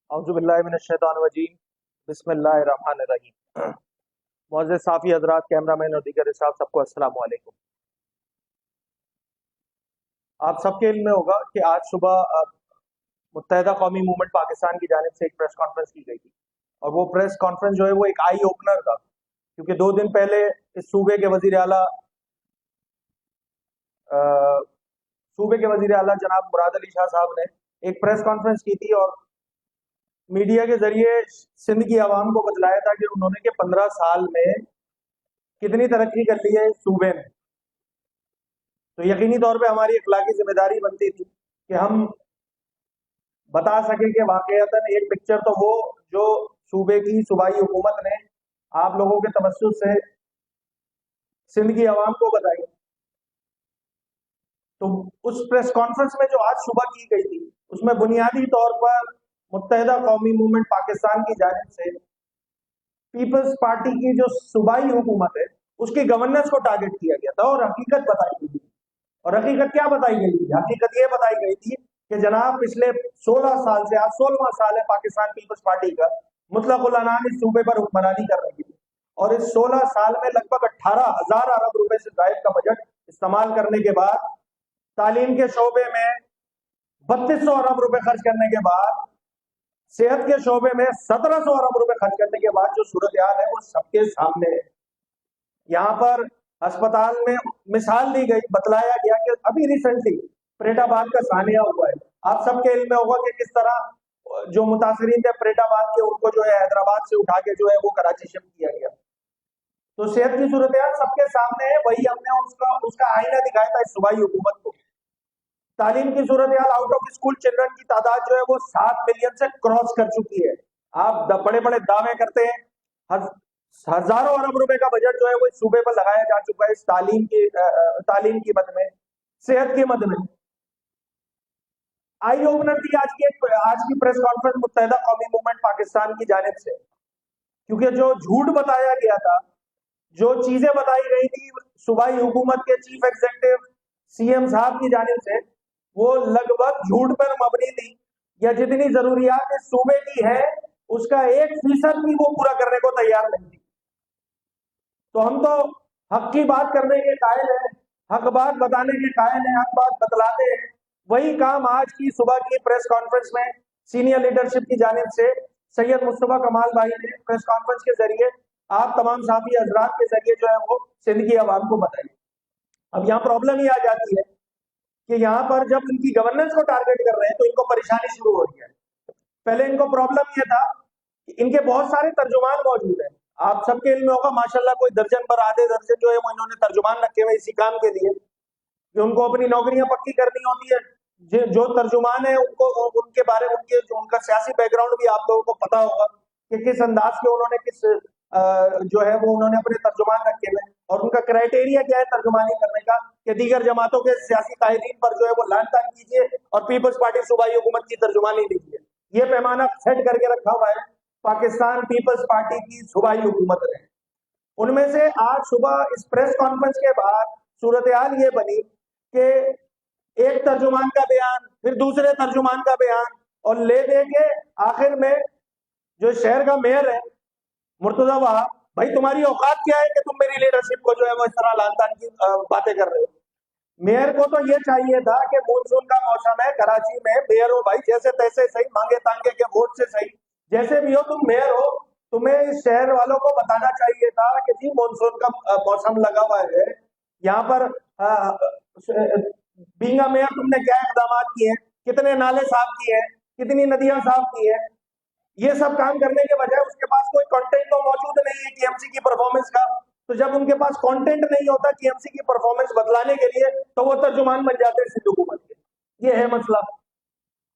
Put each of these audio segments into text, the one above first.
औज़ुबिल्लाहिमिनश्शैतानिर्रजीम बिस्मिल्लाहिर्रहमानिर्रहीम। मुअज़्ज़िज़ साफ़ी हज़रात, कैमरामैन और दीगर स्टाफ, सबको अस्सलामु अलैकुम। आप सबके इल्म में होगा कि आज सुबह मुत्तहिदा कौमी मूवमेंट पाकिस्तान की जानिब से एक प्रेस कॉन्फ्रेंस की गई थी और वो प्रेस कॉन्फ्रेंस जो है वो एक आई ओपनर था, क्योंकि 2 दिन पहले इस सूबे के वज़ीर आला जनाब मुराद अली शाह साहब ने एक प्रेस कॉन्फ्रेंस की थी और मीडिया के जरिए सिंध की आवाम को बतलाया था कि उन्होंने के 15 साल में कितनी तरक्की कर ली है इस सूबे में। तो यकीनी तौर पे हमारी अखलाकी जिम्मेदारी बनती थी कि हम बता सके कि वाकईतन एक पिक्चर तो वो जो सूबे की सूबाई हुकूमत ने आप लोगों के तवज्जुह से सिंध की आवाम को बताई। तो उस प्रेस कॉन्फ्रेंस में जो आज सुबह की गई थी उसमें बुनियादी तौर पर मुत्तहिदा कौमी मूवमेंट पाकिस्तान की जानिब से पीपल्स पार्टी की जो सूबाई हुकूमत है उसकी गवर्नेंस को टारगेट किया गया था और हकीकत बताई गई थी। और हकीकत क्या बताई गई थी? हकीकत ये बताई गई थी कि जनाब पिछले 16 साल से आज 16वां साल है पाकिस्तान पीपल्स पार्टी का, मुतलकुल अनान इस सूबे पर हुक्मरानी कर रही थी और इस 16 साल में लगभग 18,000 अरब रुपए से जायद का बजट इस्तेमाल करने के बाद, तालीम के शोबे में 3200 अरब रुपए खर्च करने के बाद, सेहत के शोबे में 1700 अरब रुपए खर्च करने के बाद जो सूरत हाल है वो सबके सामने है। यहाँ पर अस्पताल में मिसाल दी गई, बतलाया गया कि अभी रिसेंटली परेटाबाद का सानिया हुआ है। आप सबके इल्म में होगा कि किस तरह जो मुतासरीन थे परेटाबाद के, उनको जो है हैदराबाद से उठा के जो है वो कराची शिफ्ट किया गया। तो सेहत की सूरत हाल सबके सामने है, वही हमने उसका आईना दिखाया था इस सूबाई हुकूमत को। तालीम की सूरत हाल, आउट ऑफ स्कूल चिल्ड्रन की तादाद जो है वो 7 मिलियन से क्रॉस कर चुकी है। आप बड़े बड़े दावे करते हैं, हजारों अरब रुपए का बजट जो है वो इस सूबे पर लगाया जा चुका है इस तालीम की मद में, सेहत की मद में। आई ओपनर थी आज की प्रेस कॉन्फ्रेंस मुत्तहिदा कौमी मूवमेंट पाकिस्तान की जानिब से, क्योंकि जो झूठ बताया गया था, जो चीजें बताई गई थी सूबाई हुकूमत के चीफ एग्जीक्यूटिव सीएम साहब की जानिब से, वो लगभग झूठ पर मबनी थी या जितनी जरूरियात इस सूबे की है उसका 1% भी वो पूरा करने को तैयार नहीं थी। तो हम तो हक की बात करने के कायल हैं, हक बात बताने के कायल हैं, हक बात बतलाते हैं। वही काम आज की सुबह की प्रेस कॉन्फ्रेंस में सीनियर लीडरशिप की जानिब से सैयद मुस्तफा कमाल भाई ने प्रेस कॉन्फ्रेंस के जरिए आप तमाम साथी हजरात के जरिए जो है वो सिंध की आवाम को बताई। अब यहाँ प्रॉब्लम ये आ जाती है कि यहाँ पर जब इनकी गवर्नेंस को टारगेट कर रहे हैं तो इनको परेशानी शुरू हो रही है। पहले इनको प्रॉब्लम ये था कि इनके बहुत सारे तर्जुमान मौजूद हैं। आप सबके इल्म में होगा माशाल्लाह कोई दर्जन पर आधे दर्जन जो है वो इन्होंने तर्जुमान रखे हुए इसी काम के लिए कि उनको अपनी नौकरियां पक्की करनी होती है। जो तर्जुमान है उनको उनके बारे में उनका सियासी बैकग्राउंड भी आप लोगों को पता होगा कि किस अंदाज के उन्होंने जो है वो उन्होंने अपने तर्जुमान रखे हुए और उनका क्राइटेरिया क्या है तर्जुमानी करने का कि दीगर जमातों के सियासी कायदीन पर जो है वो लान तान कीजिए और पीपल्स पार्टी सूबाई हुकूमत की तर्जुमानी लीजिए। ये पैमाना सेट करके रखा हुआ है पाकिस्तान पीपल्स पार्टी की सूबाई हुकूमत ने। उनमें से आज सुबह इस प्रेस कॉन्फ्रेंस के बाद सूरत हाल ये बनी कि एक तर्जुमान का बयान, फिर दूसरे तर्जुमान का बयान, और ले दे के आखिर में जो शहर का मेयर है मुर्तजा वहाब, भाई तुम्हारी औकात क्या है कि तुम मेरी लीडरशिप को जो है वो इस तरह लानतान की बातें कर रहे हो। मेयर को तो ये चाहिए था कि मानसून का मौसम है कराची में, मेयर हो भाई जैसे तैसे सही, मांगे तांगे के वोट से सही, जैसे भी हो तुम मेयर हो, तुम्हें इस शहर वालों को बताना चाहिए था कि जी मानसून का मौसम लगा हुआ है, यहाँ पर बींगा मेयर तुमने क्या इकदाम किए हैं, कितने नाले साफ किए हैं, कितनी नदियां साफ की है। ये सब काम करने के बजाय उसके पास कोई कंटेंट तो मौजूद नहीं है टीएमसी की परफॉर्मेंस का। तो जब उनके पास कंटेंट नहीं होता टीएमसी की परफॉर्मेंस बदलाने के लिए तो वो तर्जुमान बन जाते हैं सिंध हुकूमत के। ये है मसला।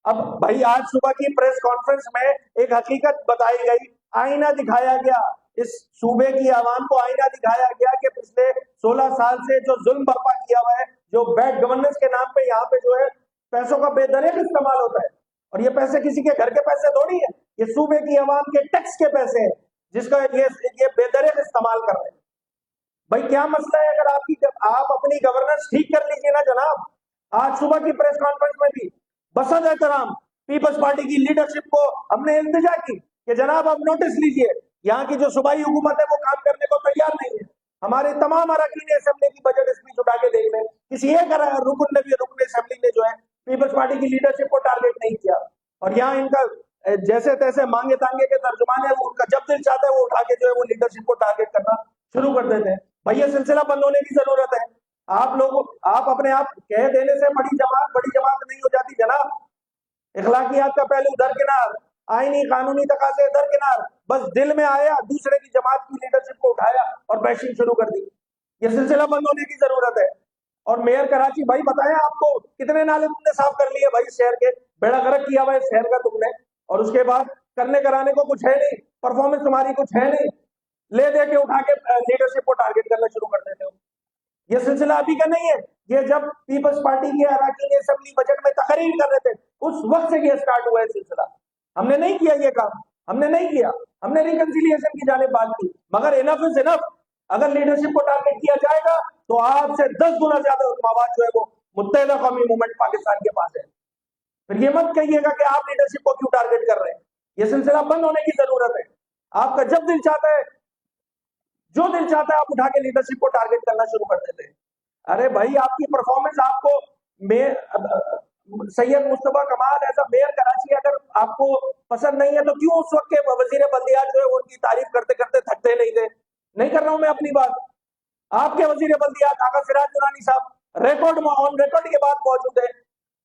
अब भाई आज सुबह की प्रेस कॉन्फ्रेंस में एक हकीकत बताई गई, आईना दिखाया गया, इस सूबे की आवाम को आईना दिखाया गया कि पिछले 16 साल से जो जुल्म बर्पा किया हुआ है, जो बैड गवर्नेंस के नाम पे यहाँ पे जो है पैसों का बेदरिक इस्तेमाल होता है, और ये पैसे किसी के घर के पैसे थोड़ी है, ये सूबे की आवाम के टैक्स के पैसे हैं जिसका ये बेदरिक इस्तेमाल कर रहे हैं। भाई क्या मसला है? अगर आप अपनी गवर्नेंस ठीक कर लीजिए ना जनाब। आज सुबह की प्रेस कॉन्फ्रेंस में भी बसद एहतराम पीपल्स पार्टी की लीडरशिप को हमने इल्तिजा की कि जनाब आप नोटिस लीजिए, यहाँ की जो सूबाई हुकूमत है वो काम करने को तैयार नहीं है। हमारे तमाम अरकान असेंबली की बजट स्पीच उठा के देख लें, किसी एक रुकन असेंबली ने जो है पीपल्स पार्टी की लीडरशिप को टारगेट नहीं किया। और यहाँ इनका जैसे तैसे मांगे तांगे के तर्जुमान है, उनका जब दिल चाहता है वो उठा के जो है वो लीडरशिप को टारगेट करना शुरू कर देते हैं। भाई ये सिलसिला बंद होने की जरूरत है। आप अपने आप कह देने से बड़ी जमात नहीं हो जाती जनाब। इखलाकियात का पहलू दरकिनार, आईनी कानूनी तकाजे दरकिनार, बस दिल में आया दूसरे की जमात की लीडरशिप को उठाया और बैशिंग शुरू कर दी। ये सिलसिला बंद होने की जरूरत है। और मेयर कराची भाई बताया आपको कितने नाले तुमने साफ कर लिए भाई, शहर के बेड़ा गर्क किया हुआ है शहर का तुमने, और उसके बाद करने कराने को कुछ है नहीं, परफॉर्मेंस तुम्हारी कुछ है नहीं, ले दे के उठा के लीडरशिप को टारगेट करना शुरू कर देते हो। ये सिलसिला अभी का नहीं है, ये जब पीपल्स पार्टी के अरकान असेंबली बजट में तकरीर कर रहे थे उस वक्त से ये स्टार्ट हुआ है सिलसिला। हमने नहीं किया ये काम, हमने नहीं किया, हमने रिकंसिलिएशन की जाने बात की, मगर इनफ इज इनफ। अगर लीडरशिप को टारगेट किया जाएगा तो आपसे 10 गुना ज्यादा मवाद जो है वो मुत्तहिदा कौमी मूवमेंट पाकिस्तान के पास है। फिर ये मत कहिएगा कि आप लीडरशिप को क्यों टारगेट कर रहे हैं। ये सिलसिला बंद होने की जरूरत है। आपका जब दिल चाहता है, जो दिल चाहता है, आप उठा के लीडरशिप को टारगेट करना शुरू कर देते हैं। अरे भाई आपकी परफॉर्मेंस, आपको सैयद मुस्तफा कमाल ऐसा मेयर कराची अगर आपको पसंद नहीं है तो क्यों उस वक्त के वजीर बल्दियात जो है उनकी तारीफ करते करते थकते नहीं थे। नहीं कर रहा हूं मैं अपनी बात, आपके वजीर बल्दियात आका सिराज दुरानी साहब रिकॉर्ड ऑन रिकॉर्ड के बाद मौजूद है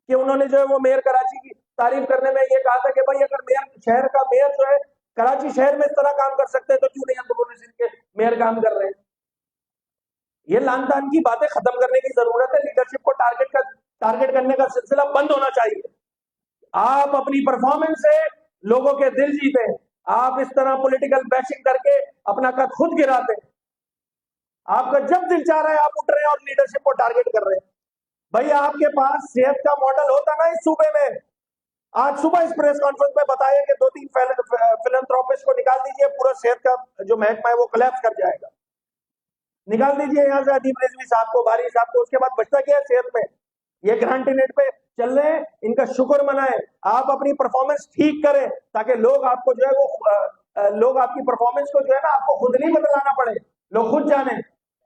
कि उन्होंने जो है वो मेयर कराची की तारीफ करने में ये कहा था कि भाई अगर शहर का मेयर जो है कराची शहर में इस तरह काम कर सकते हैं तो क्यों नहीं अंदरूनी सिंध के मेयर काम कर रहे हैं। ये लानतान की बातें खत्म करने की जरूरत है। लीडरशिप को टारगेट करने का सिलसिला बंद होना चाहिए। आप अपनी परफॉर्मेंस से लोगों के दिल जीते, आप इस तरह पॉलिटिकल बैशिंग करके अपना कद खुद गिराते। आपका जब दिल चाह रहा है आप उठ रहे हैं और लीडरशिप को टारगेट कर रहे हैं। भाई आपके पास सेहत का मॉडल होता ना इस सूबे में, आज सुबह इस प्रेस कॉन्फ्रेंस में बताया कि 2-3 फिलैंथ्रोपिस्ट को निकाल दीजिए, पूरा सेहत का जो महकमा है वो कोलैप्स कर जाएगा। निकाल दीजिए यहाँ से अदीब रिजवी साहब को, बारी साहब को, उसके बाद बचता क्या है सेहत में। ये ग्रांटी नेट पे चल रहे हैं, इनका शुक्र मनाएं। आप अपनी परफॉर्मेंस ठीक करें ताकि लोग आपको जो है वो लोग आपकी परफॉर्मेंस को जो है ना आपको खुद नहीं बदलाना पड़े, लोग खुद जाने।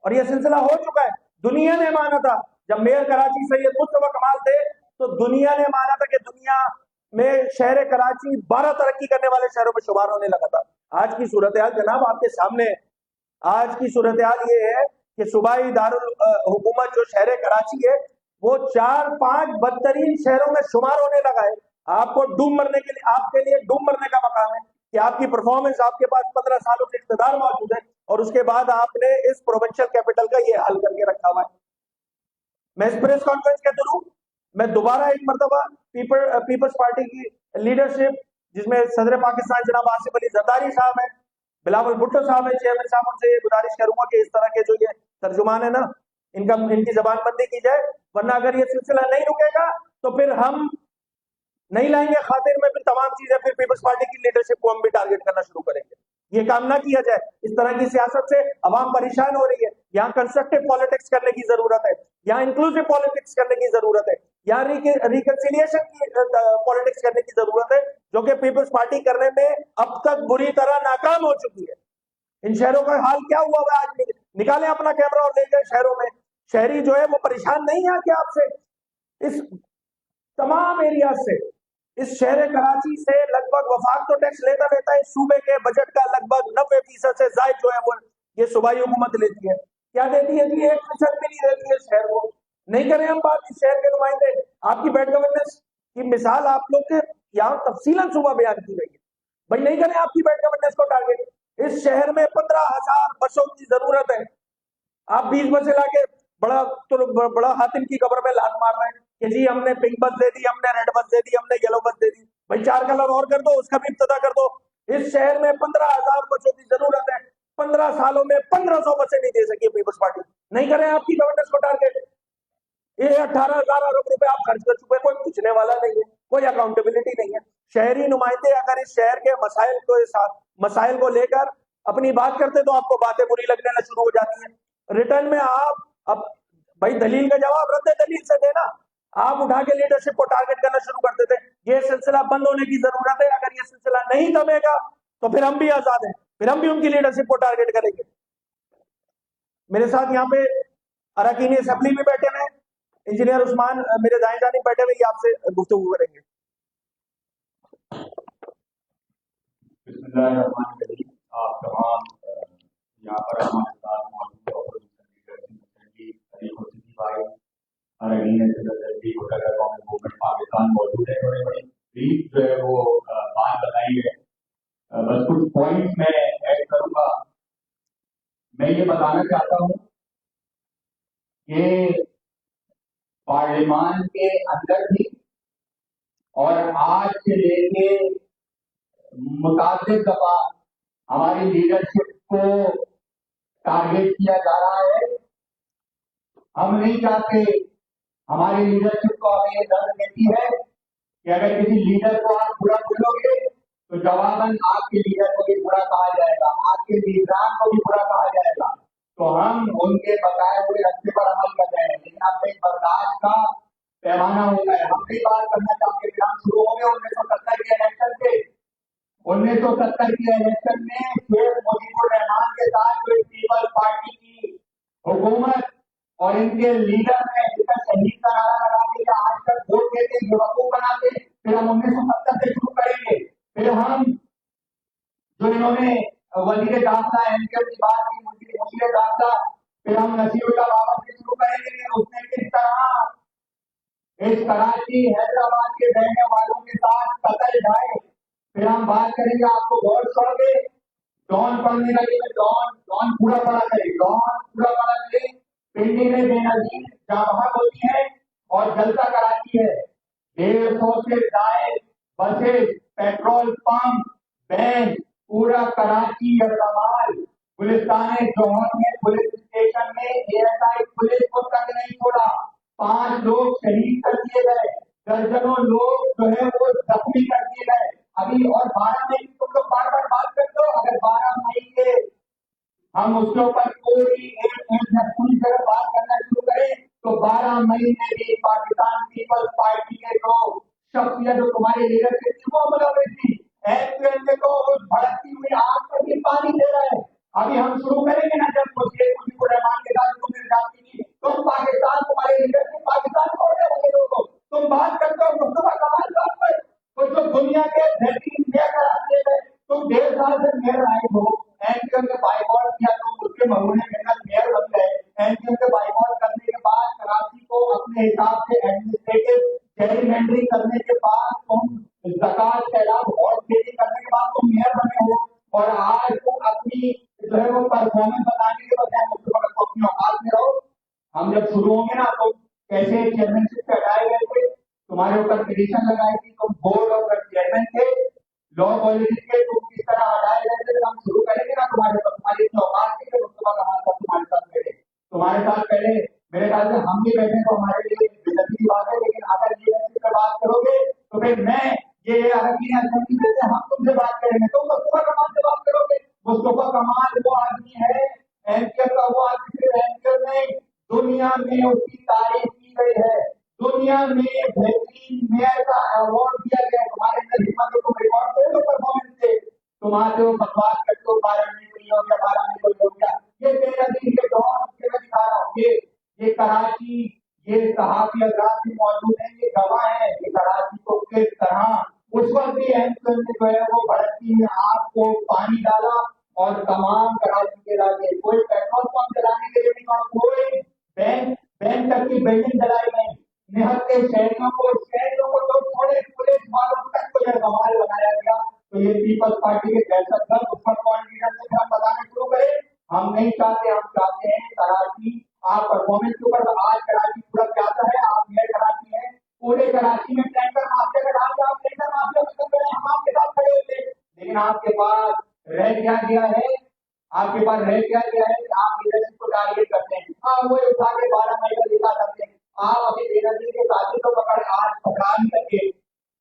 और ये सिलसिला हो चुका है, दुनिया ने माना था जब मेयर कराची सैयद मुस्तफा कमाल थे तो दुनिया ने माना था कि दुनिया में शहर कराची 12 तरक्की करने वाले शहरों में शुमार होने लगा था। आज की सूरत हाल जनाब आपके सामने है। आज की सूरत हाल ये है कि सूबाई दारुल हुकूमत जो शहर कराची है वो 4-5 बदतरीन शहरों में शुमार होने लगा है। आपको डूब मरने के लिए, आपके लिए डूब मरने का मकाम है कि आपकी परफॉर्मेंस, आपके पास 15 सालों से इक़्तिदार मौजूद है और उसके बाद आपने इस प्रोविंशियल कैपिटल का ये हल करके रखा हुआ है। मैं इस प्रेस कॉन्फ्रेंस के थ्रू मैं दोबारा एक मरतबा पीपल्स पार्टी की लीडरशिप जिसमें सदर पाकिस्तान जनाब आसिफ अली जरदारी साहब है, बिलावल भुट्टो साहब है, चेयरमैन साहब, उनसे ये गुजारिश करूंगा कि इस तरह के जो ये तर्जुमान है ना इनकी जबानबंदी की जाए, वरना अगर ये सिलसिला नहीं रुकेगा तो फिर हम नहीं लाएंगे खातिर में, फिर तमाम चीजें फिर पीपल्स पार्टी की लीडरशिप को हम भी टारगेट करना शुरू करेंगे। ये काम ना किया जाए। इस तरह की सियासत से अवाम परेशान हो रही है। यहाँ कंस्ट्रक्टिव पॉलिटिक्स करने की जरूरत है, यहाँ इंक्लूसिव पॉलिटिक्स करने की जरूरत है, यहाँ रिकंसिलिएशन की पॉलिटिक्स करने की जरूरत है, जो कि पीपल्स पार्टी करने में अब तक बुरी तरह नाकाम हो चुकी है। इन शहरों का हाल क्या हुआ है आज निकालें अपना कैमरा और ले जाए शहरों में। शहरी जो है वो परेशान नहीं है कि आपसे इस तमाम एरिया से, इस शहर कराची से लगभग वफाक तो टैक्स लेता है, इस सूबे के बजट का लगभग 90% से ज्यादा जो है वो ये सूबाई हुकूमत लेती है। क्या देती है जी? 1% भी नहीं देती है शहर को। नहीं करें हम बात इस शहर के नुमाइंदे, आपकी बेड गवर्नेंस की मिसाल आप लोग के यहाँ तफसीलन सुबह बयान की गई है। भाई नहीं करें आपकी बेड गवर्नेंस को टारगेट। इस शहर में 15,000 बसों की जरूरत है। आप 20 बसें लाके बड़ा हातिम की कब्र में लात मार रहे हैं कि जी हमने पिंक बस दे दी, हमने रेड बस दे दी, हमने येलो बस दे दी। भाई 4 कलर और कर दो, उसका भी इब्तिदा कर दो। इस शहर में 15,000 बसों की जरूरत है। 15 सालों में 1500 बसें नहीं दे सकी पीपल्स पार्टी। नहीं करें आपकी गवर्नेंस को टारगेट। ये 18,000 अरब रुपए आप खर्च कर चुके हैं, कोई पूछने वाला नहीं है, कोई अकाउंटेबिलिटी नहीं है। शहरी नुमाइंदे अगर इस शहर के मसाइल को लेकर अपनी बात करते तो आपको बातें बुरी लगने शुरू हो जाती है। रिटर्न में आप अब भाई दलील का जवाब रद्द दलील से देना। आप उठा के लीडरशिप को टारगेट करना शुरू करते थे। ये सिलसिला बंद होने की जरूरत है। अगर ये सिलसिला नहीं थमेगा तो फिर हम भी आजाद हैं, फिर हम भी उनकी लीडरशिप को टारगेट करेंगे। मेरे साथ यहाँ पे अरकान असेंबली में बैठे हुए इंजीनियर उस्मान मेरे दाएं जानिब बैठे हुए, आपसे गुफ्तगू करेंगे। बिस्मिल्लाहिर्रहमानिर्रहीम। आप तमाम यहाँ पर हमारे साथ मौजूद ऑपोजिशन भाई, अरकान असेंबली मूवमेंट पाकिस्तान मौजूद है। थोड़ी बड़ी ब्रीफ जो है वो बात बताई है, बस कुछ पॉइंट्स मैं ऐड करूंगा। मैं ये बताना चाहता हूँ कि पार्लियामान के अंदर भी और आज से लेके मुताबिक दफा हमारी लीडरशिप को टारगेट किया जा रहा है। हम नहीं चाहते, हमारी लीडरशिप को हमें ये दर्द देती है कि अगर किसी लीडर को आप बुरा बोलोगे तो जवाबन आपके लीडर को भी बुरा कहा जाएगा, आपके लीडरान को भी बुरा कहा जाएगा। तो हम उनके बताए हुए रास्ते पर अमल कर रहे हैं, लेकिन अब एक बर्दाश्त का पैमाना होता है। हम भी बात करना चाहते हैं। हम शुरू हो गए 1970 के इलेक्शन से। 1970 के इलेक्शन में शेख मुजीबुर रहमान के साथ जो पीपल्स पार्टी की हुकूमत और इनके लीडर ने इसका शहीद का नारा लगा दिया, आज तक वोट देते बेवकूफ बनाते। फिर हम 1970 से शुरू करेंगे। फिर हम जो इन्होंने वजीर दाखिला एनकेएम की बात की, वजीर दाखिला, फिर हम नसीरुल्लाह बाबर से शुरू करेंगे। उसने किस तरह इस कराची हैदराबाद के रहने वालों के साथ कतल ढाए। फिर हम बात करेंगे, आपको गौर छोड़ के डॉन पढ़ने लगे, डॉन पूरा पढ़ा करे, डॉन पूरा पढ़ा करे। पिंडी में बेनजीर जहाँ होती है और जलता कराची है। 150 से ज्यादा बसेस, पेट्रोल पंप, बैंक, पूरा कराची और कमाल पुलिस्तान जौहर में पुलिस स्टेशन में एएसआई पुलिस को तक नहीं छोड़ा। 5 लोग शहीद कर दिए गए, दर्जनों लोग जो है वो जख्मी कर दिए गए। अभी और 12 मई की तुम लोग बार बार बात करते हो, अगर 12 मई के हम उसके ऊपर पूरी जगह बात करना शुरू करें तो 12 मई में भी पाकिस्तान पीपल्स पार्टी के जो शख्सियत जो तुम्हारी लीडरशिप थी वो मुलविस थी। एमपीएल को उस भड़कती हुई आग पर भी पानी दे रहे हैं। अभी हम शुरू करेंगे ना, जब मुजीबुर रहमान के साथ तुम जाती थी, तुम पाकिस्तान, तुम्हारी लीडरशिप पाकिस्तान छोड़ने वाले लोगों, तुम बात करते हो मुस्तफा कमाल साहब पर, तो जो दुनिया के बेहतरीन मेयर करा दिए गए। तुम 1.5 साल से मेयर आए हो, एमपीएल के बाइकआउट किया, तुम उसके महीने के अंदर मेयर बन गए। एमपीएल के बाइकआउट करने के बाद कराची को अपने हिसाब से एडमिनिस्ट्रेटिव जेरिमेंडरिंग करने के बाद तुम ज़कात सैलाब और खेती करने के बाद तुम मेयर बने हो। और आज तुम अपनी जो है वो परफॉर्मेंस बताने के बजाय अपनी औकात में रहो। हम जब शुरू होंगे ना तो कैसे चेयरमैनशिप से हटाए गए थे, तुम्हारे ऊपर पिटीशन लगाई थी, तुम बोर्ड और चेयरमैन थे, लॉ कॉलेज के तुम किस तरह हटाए गए थे। हम शुरू करेंगे ना तुम्हारे ऊपर, तुम्हारी औकात थी कि मुस्तफा कमाल साहब तुम्हारे साथ बैठे, तुम्हारे साथ पहले मेरे ख्याल से हम भी बैठे तो हमारे लिए बेइज्जती की बात है। लेकिन अगर लीडरशिप पे बात करोगे तो फिर मैं ये अरकान असेंबली में से हम तुमसे बात करेंगे, तुम मुस्तफा कमाल से बात करोगे। मुस्तफा कमाल वो आदमी है, एमपीएल का वो आदमी, एमपीएल में दुनिया में उसकी तारीफ की गई है, दुनिया में बेहतरीन मेयर का अवार्ड दिया गया। तुम्हारे अंदर हिम्मत है, तुम रिकॉर्ड करो परफॉर्मेंस से, तुम आते हो बकवास करते हो, 12 में कोई हो गया, 12 में कोई हो गया। ये बेनजीर, ये डॉन के मैं दिखा रहा हूँ, ये कराची, ये सहाफी हजरात भी मौजूद हैं, ये गवाह है कि कराची को किस तरह उस वक्त भी एमपीएल ने जो है वो भड़कती हुई आग को पानी डाला और तमाम कराची के इलाके, कोई पेट्रोल पंप जलाने के लिए नहीं वहां, कोई बैंक तक की बिल्डिंग जलाई नहीं। निहत्ते शहरों को तो थोड़े पुलिस वालों तक को जब कमाल बनाया गया। तो ये पीपल्स पार्टी के दहशतगर्द उस पर कौन लीडर से हम बताना शुरू करें। हम नहीं चाहते, हम चाहते हैं कराची आप परफॉर्मेंस के ऊपर। आज कराची पूरा चाहता है, आप मेयर कराची है, पूरे कराची में टैंकर माफिया का डाल, आप टैंकर माफिया में कर रहे हैं, हम आपके साथ खड़े होते। लेकिन आपके पास रह क्या गया है, आपके पास रह क्या गया है कि आप लीडरशिप को टारगेट करते हैं। आप वो उठा के 12 मई का दिखा सकते हैं। आप अभी बेनजीर के साथी तो पकड़ आज पकड़ा नहीं सके।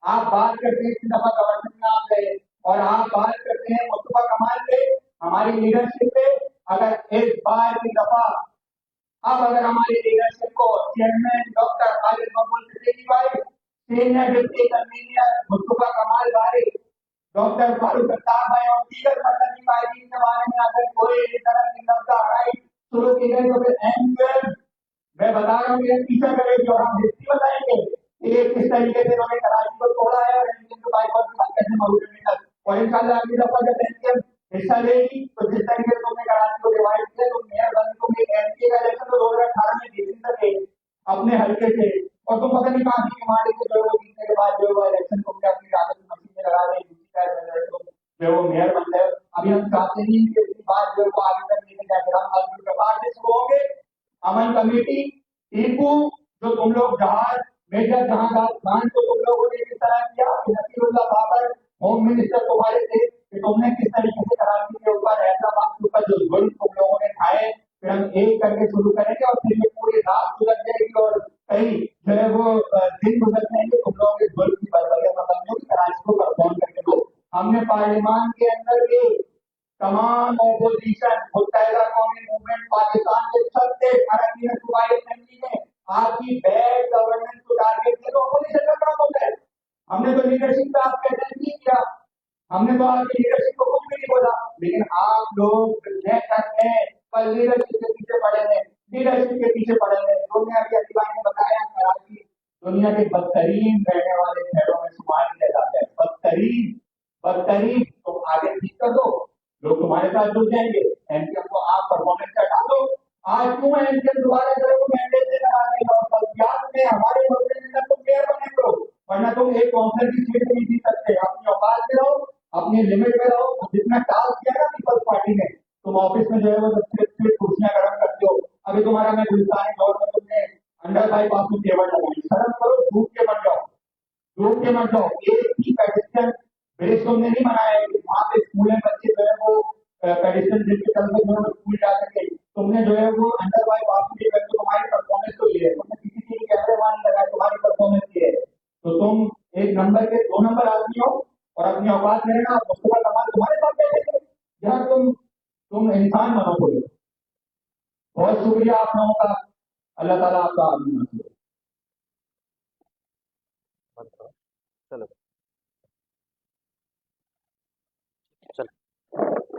आप बात करते हैं 3 दफा गवर्नमेंट में आप गए और आप बात करते हैं मुस्तफा कमाल पे, हमारी लीडरशिप पे। अगर इस बार की दफा अब अगर हमारे लीडरशिप को चेयरमैन डॉक्टर खालिद मकबूल सिद्दीकी भाई, सीनियर डिप्टी कन्वीनर मुस्तफा कमाल भाई, डॉक्टर फारूक अख्तर भाई और दीगर मदनी कायदीन के बारे में अगर कोई इस तरह की लड़ाई शुरू की गई तो फिर एंड मैं बता रहा हूँ ये टीचर करेगी और हम हिस्ट्री बताएंगे कि ये किस तरीके से उन्होंने कराची को तोड़ा है और एनसीएम के बाईपास के साथ कैसे मौजूद है। और इंशाल्लाह अगली दफा जब एनसीएम हिस्सा लेगी तो जिस तरीके से तुमने कराची को डिवाइड किया तो मेयर बनी तुमने एमपी का इलेक्शन तो 2018 में जीत सके अपने हल्के से, और तुम पता नहीं कहाँ की मारी से जो है वो जीतने के बाद जो है वो इलेक्शन तुमने अपनी ताकत मशीन में लगा दी, जो है वो मेयर बन गए। अभी हम चाहते नहीं कि इसकी बात जो है वो आगे तक लेके जाकर हम अगली दफा शुरू होंगे। अमन कमेटी टीपू जो तुम लोग जहाज मेजर जहांदार खान को तुम लोगों ने किस तरह किया, नसीरुल्लाह बाबर होम मिनिस्टर तुम्हारे थे कि तुमने किस तरीके से कराची के ऊपर हैदराबाद के ऊपर जो जुल्म तुम लोगों ने खाए, फिर हम एक करके शुरू करेंगे और फिर ये पूरी रात गुजर जाएगी और कई जो है वो दिन गुजर जाएंगे तुम लोगों के जुल्म की बर्बरिया खत्म होगी, कराची को परफॉर्म करके दो। हमने पार्लियामान के अंदर भी तमाम ऑपोजिशन मुत्तहिदा कौमी मूवमेंट पाकिस्तान के सबसे अरकान सूबाई असेंबली में आपकी बैड गवर्नेंस को टारगेट किया तो ऑपोजिशन का काम होता है। हमने तो लीडरशिप पे आपके अटेंड नहीं किया, हमने तो आपकी लीडरशिप को कुछ भी नहीं बोला, लेकिन आप लोग पर लीडरशिप के पीछे पड़े हैं, लीडरशिप के पीछे पड़े हैं। दुनिया के अधिकारी ने बताया कराची दुनिया के बदतरीन रहने वाले शहरों में शुमार किया जाता है। बदतरीन बदतरीन तुम आगे ठीक कर दो, लोग तुम्हारे साथ जुड़ जाएंगे। एनसीएम को आप परफॉर्मेंस हटा दो। आज क्यों एनसीएम दोबारा जो है वो मैंडेट से लगा देगा और बल्कियात में हमारे मुद्दे में तुम मेयर बने दो, वरना तुम एक काउंसिलर की सीट नहीं जीत सकते। अपनी औकात में रहो, अपनी लिमिट में रहो। जितना टास्क किया ना पीपल्स पार्टी ने, तुम ऑफिस में जो है वो सिर्फ कुर्सियां गरम करते हो। अभी तुम्हारा मैं गुलस्तान दौर में तुमने अंडर बाईपास में टेबल लगाई, शर्म करो, धूप के मत जाओ, धूप के मत जाओ। एक ही पेडिस्टन ब्रिज तुमने नहीं बनाया है, वहां पे स्कूल में बच्चे जो है वो पेडिस्टन ब्रिज के तरफ से स्कूल जा सके। तुमने जो है वो अंडर बाईपास में तो तुम्हारी परफॉर्मेंस तो ये है, तुमने सीसीटीवी कैमरे वहां नहीं लगाए, तुम्हारी परफॉर्मेंस ये है। तो तुम एक नंबर के 2 नंबर आदमी हो और अपनी औकात में रहना। मुस्तफा कमाल तुम्हारे साथ बैठे थे, जहाँ तुम इंसान बनो कोई। बहुत शुक्रिया आप लोगों का, अल्लाह ताला आपका आदमी बना। चलो चलो।